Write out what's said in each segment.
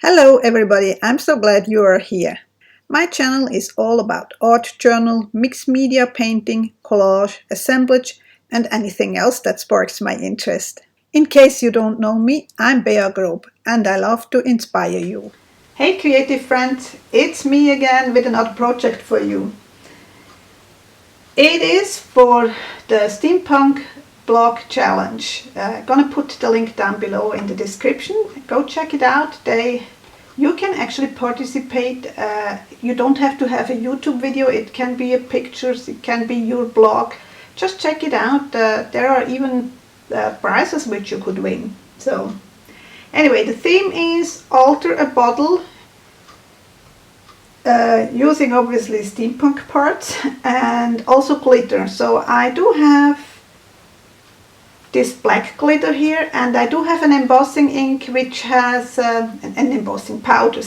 Hello everybody, I'm so glad you are here. My channel is all about art journal, mixed media painting, collage, assemblage and anything else that sparks my interest. In case you don't know me, I'm Grob and I love to inspire you. Hey creative friends, it's me again with another project for you. It is for the Steampunk blog challenge. Gonna put the link down below in the description. Go check it out. You can actually participate. You don't have to have a YouTube video. It can be a pictures. It can be your blog. Just check it out. There are even prizes which you could win. So anyway, the theme is alter a bottle using obviously steampunk parts and also glitter. So I do have this black glitter here, and I do have an embossing ink which has an embossing powder,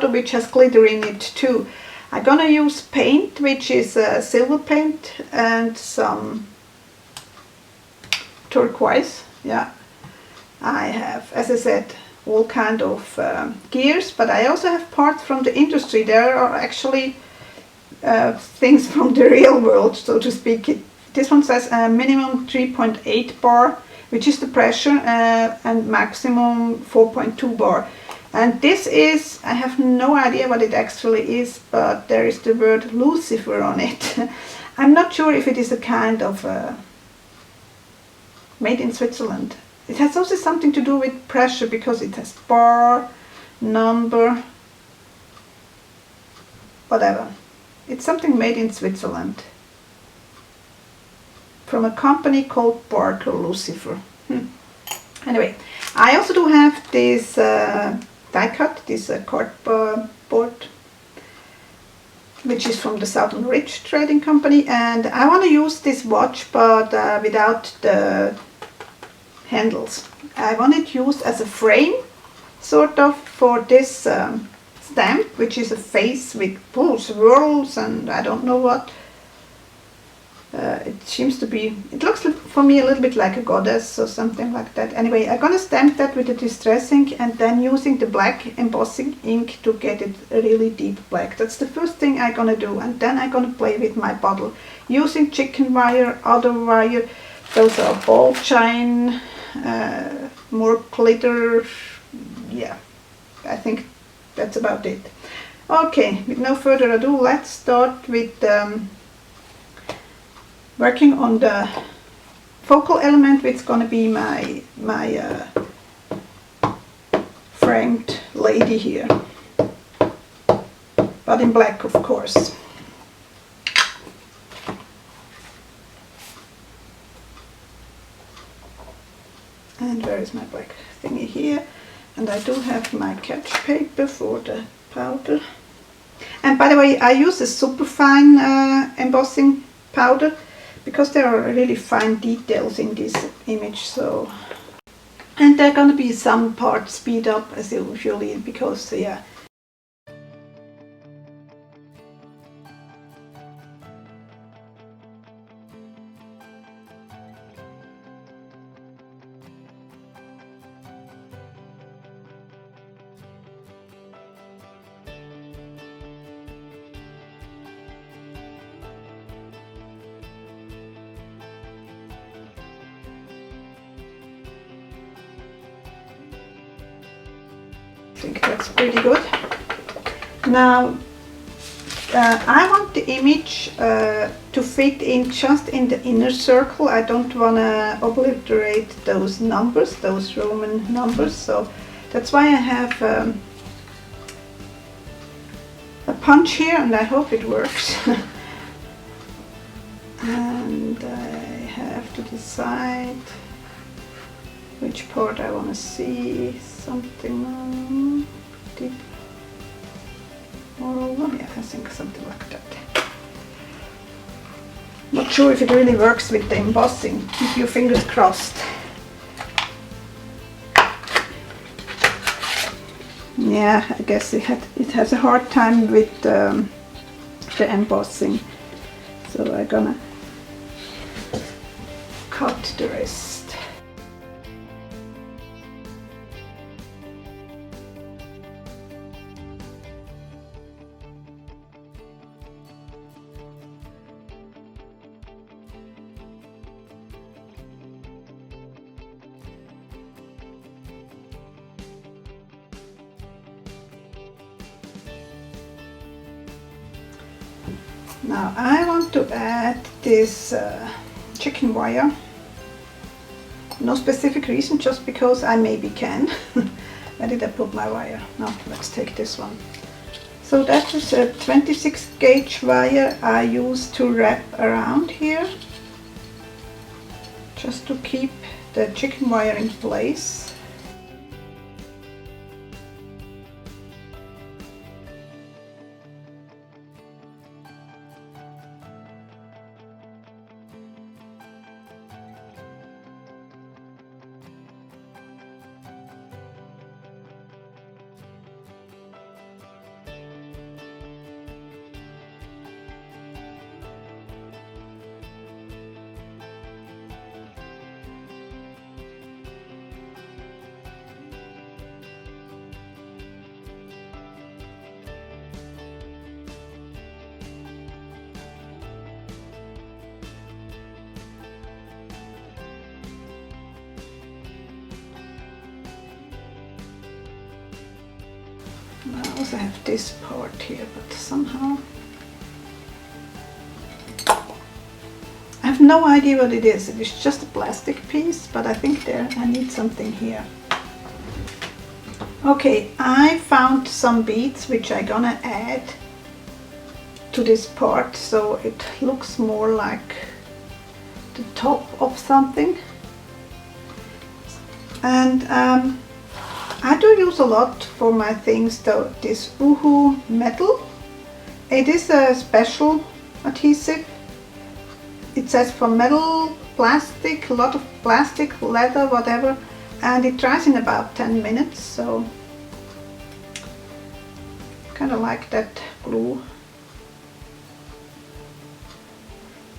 which has glitter in it too. I'm gonna use paint, which is silver paint, and some turquoise. Yeah, I have, as I said, all kind of gears, but I also have parts from the industry. There are actually things from the real world, so to speak. This one says minimum 3.8 bar, which is the pressure, and maximum 4.2 bar. And this is, I have no idea what it actually is, but there is the word Lucifer on it. I'm not sure if it is a kind of made in Switzerland. It has also something to do with pressure because it has bar, number, whatever. It's something made in Switzerland, from a company called Barker Lucifer. Anyway, I also do have this die cut, this cardboard, which is from the Southern Ridge Trading Company, and I want to use this watch but without the handles. I want it used as a frame, sort of, for this stamp, which is a face with swirls and I don't know what. It seems to be, it looks for me a little bit like a goddess or something like that. Anyway, I'm gonna stamp that with a distress ink and then using the black embossing ink to get it really deep black. That's the first thing I'm gonna do, and then I'm gonna play with my bottle using chicken wire, other wire. Those are ball shine, more glitter. Yeah, I think that's about it. Okay, with no further ado, let's start with working on the focal element, which is going to be my framed lady here, but in black, of course. And where is my black thingy here? And I do have my catch paper for the powder. And by the way, I use a super fine embossing powder, because there are really fine details in this image. So, and there are going to be some parts speed up as usually, because yeah. I think that's pretty good. Now I want the image to fit in just in the inner circle. I don't want to obliterate those numbers, those Roman numbers, so that's why I have a punch here, and I hope it works. And I have to decide which part I want to see. Something deep more over. Yeah, I think something like that. Not sure if it really works with the embossing. Keep your fingers crossed. Yeah, I guess it has a hard time with the embossing. So I'm gonna cut the rest. Now I want to add this chicken wire. No specific reason, just because I maybe can. Where did I put my wire? No, let's take this one. So that is a 26 gauge wire I use to wrap around here, just to keep the chicken wire in place. I also have this part here, but somehow I have no idea what it is. It is just a plastic piece, but I think there I need something here. Okay, I found some beads which I'm gonna add to this part, so it looks more like the top of something. And I do use a lot for my things though this Uhu metal. It is a special adhesive. It says for metal, plastic, a lot of plastic, leather, whatever, and it dries in about 10 minutes, so kind of like that glue.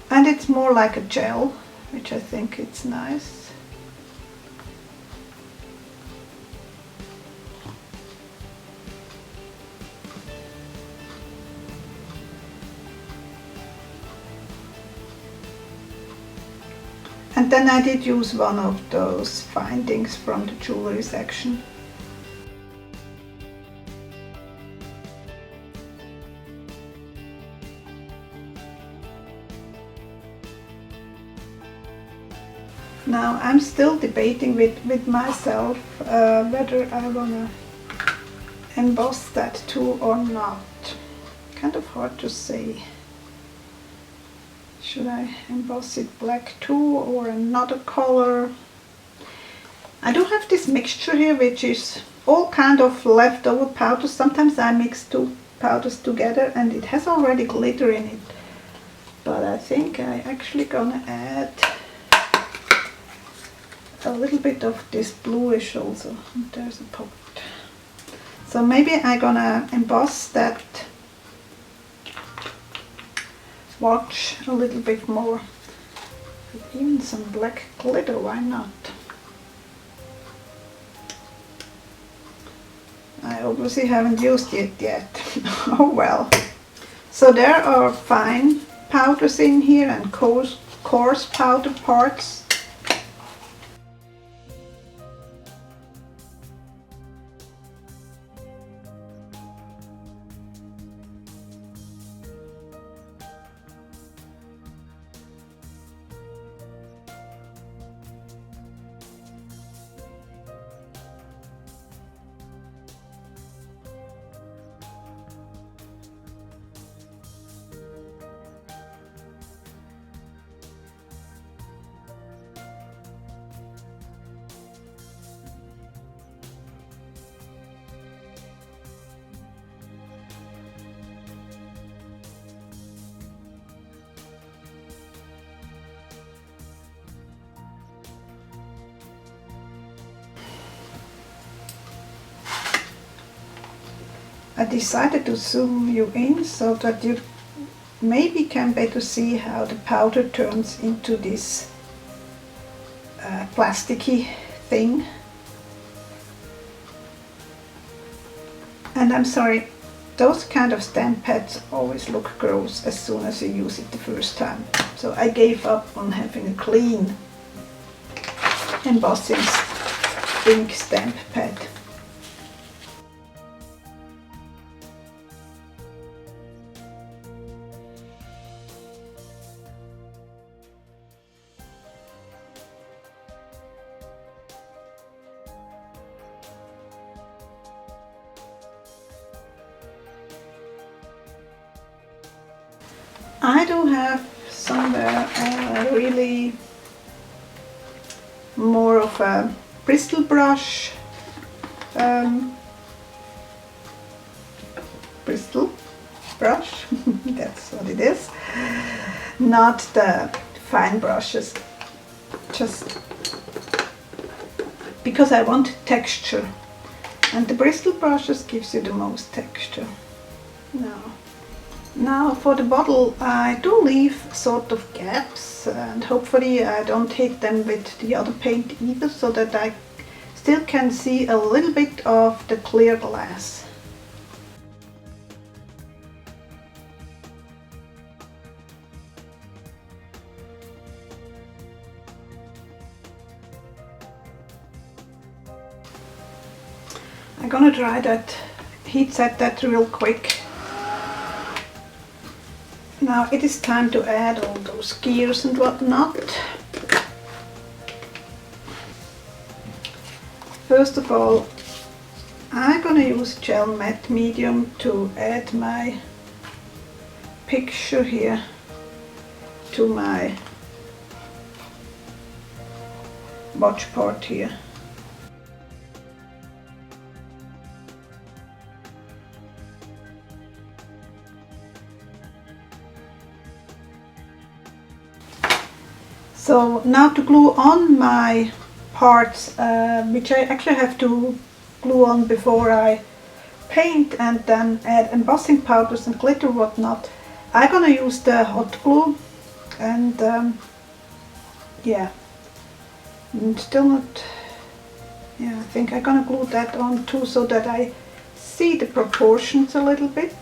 And it's more like a gel, which I think it's nice. And then I did use one of those findings from the jewelry section. Now I'm still debating with myself whether I want to emboss that too or not. Kind of hard to say. Should I emboss it black too or another color? I do have this mixture here which is all kind of leftover powders. Sometimes I mix two powders together and it has already glitter in it. But I think I actually gonna add a little bit of this bluish also. There's a pot. So maybe I'm gonna emboss that watch a little bit more. Even some black glitter, why not? I obviously haven't used it yet. Oh well. So there are fine powders in here and coarse powder parts. I decided to zoom you in so that you maybe can better see how the powder turns into this plasticky thing. And I'm sorry, those kind of stamp pads always look gross as soon as you use it the first time. So I gave up on having a clean embossing ink stamp pad. I do have somewhere really more of a bristle brush, bristle brush, that's what it is, not the fine brushes, just because I want texture, and the bristle brushes gives you the most texture. Now for the bottle I do leave sort of gaps, and hopefully I don't hit them with the other paint either, so that I still can see a little bit of the clear glass. I'm gonna try that, heat set that real quick. Now it is time to add all those gears and whatnot. First of all, I'm gonna use gel matte medium to add my picture here to my watch part here. So now to glue on my parts, which I actually have to glue on before I paint and then add embossing powders and glitter whatnot, I'm gonna use the hot glue, and yeah, still not, yeah, I think I'm gonna glue that on too, so that I see the proportions a little bit.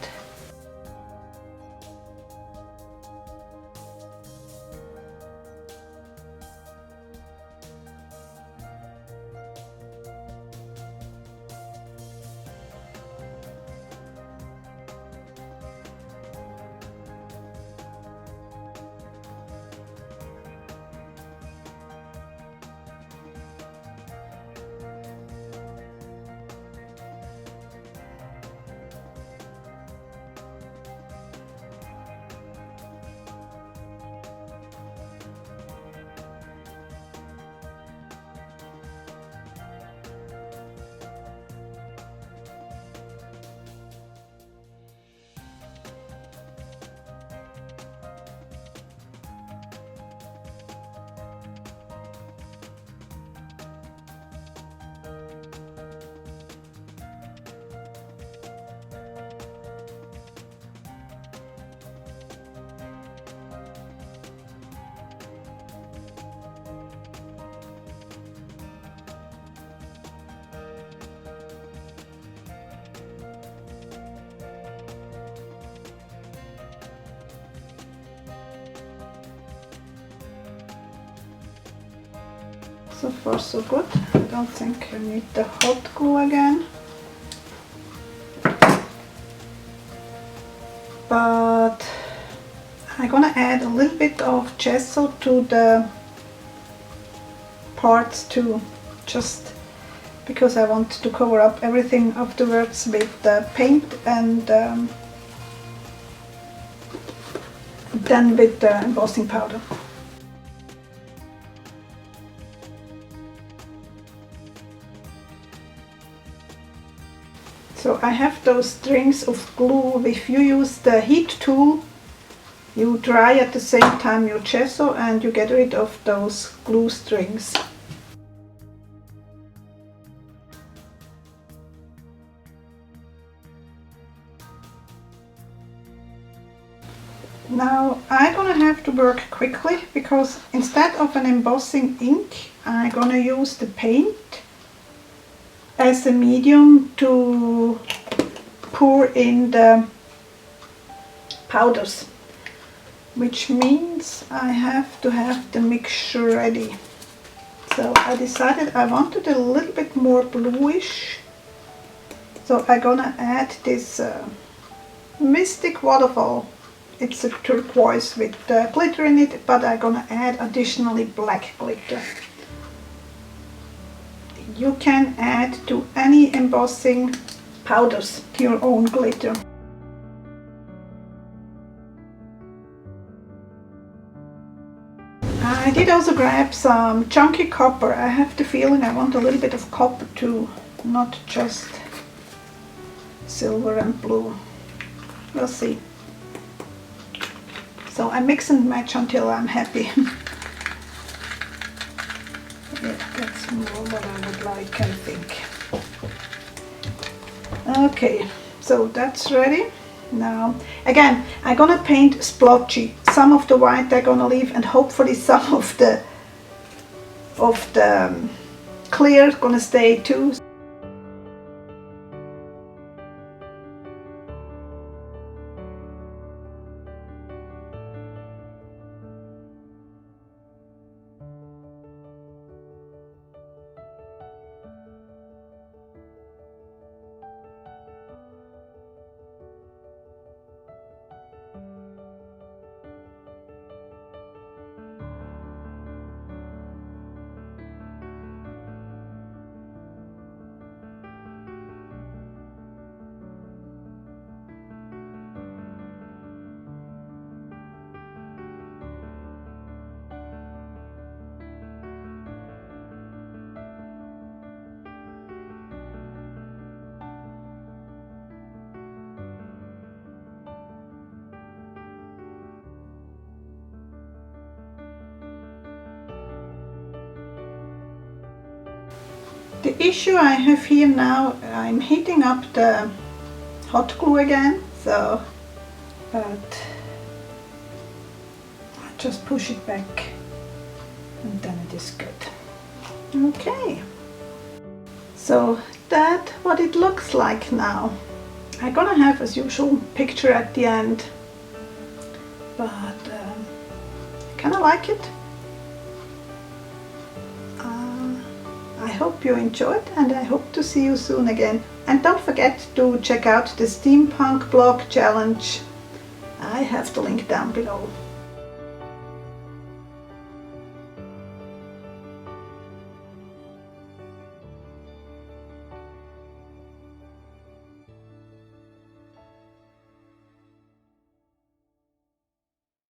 So far so good. I don't think I need the hot glue again. But I'm gonna add a little bit of gesso to the parts too, just because I want to cover up everything afterwards with the paint, and then with the embossing powder. So I have those strings of glue. If you use the heat tool, you dry at the same time your gesso and you get rid of those glue strings. Now I'm gonna have to work quickly, because instead of an embossing ink, I'm gonna use the paint as a medium to pour in the powders, which means I have to have the mixture ready. So I decided I wanted a little bit more bluish, so I'm gonna add this Mystic Waterfall. It's a turquoise with glitter in it, but I'm gonna add additionally black glitter. You can add to any embossing powders your own glitter. did also grab some chunky copper. I have the feeling I want a little bit of copper too, not just silver and blue. We'll see. So I mix and match until I'm happy. Yeah, that's more what I would like, I think. Okay, so that's ready. Now, again, I'm gonna paint splotchy. Some of the white I'm gonna leave, and hopefully some of the clear is gonna stay too. The issue I have here now, I'm heating up the hot glue again, so, but I just push it back and then it is good. Okay, so that's what it looks like now. I'm gonna have, as usual, picture at the end, but I kind of like it. I hope you enjoyed, and I hope to see you soon again. And don't forget to check out the Steampunk blog challenge. I have the link down below.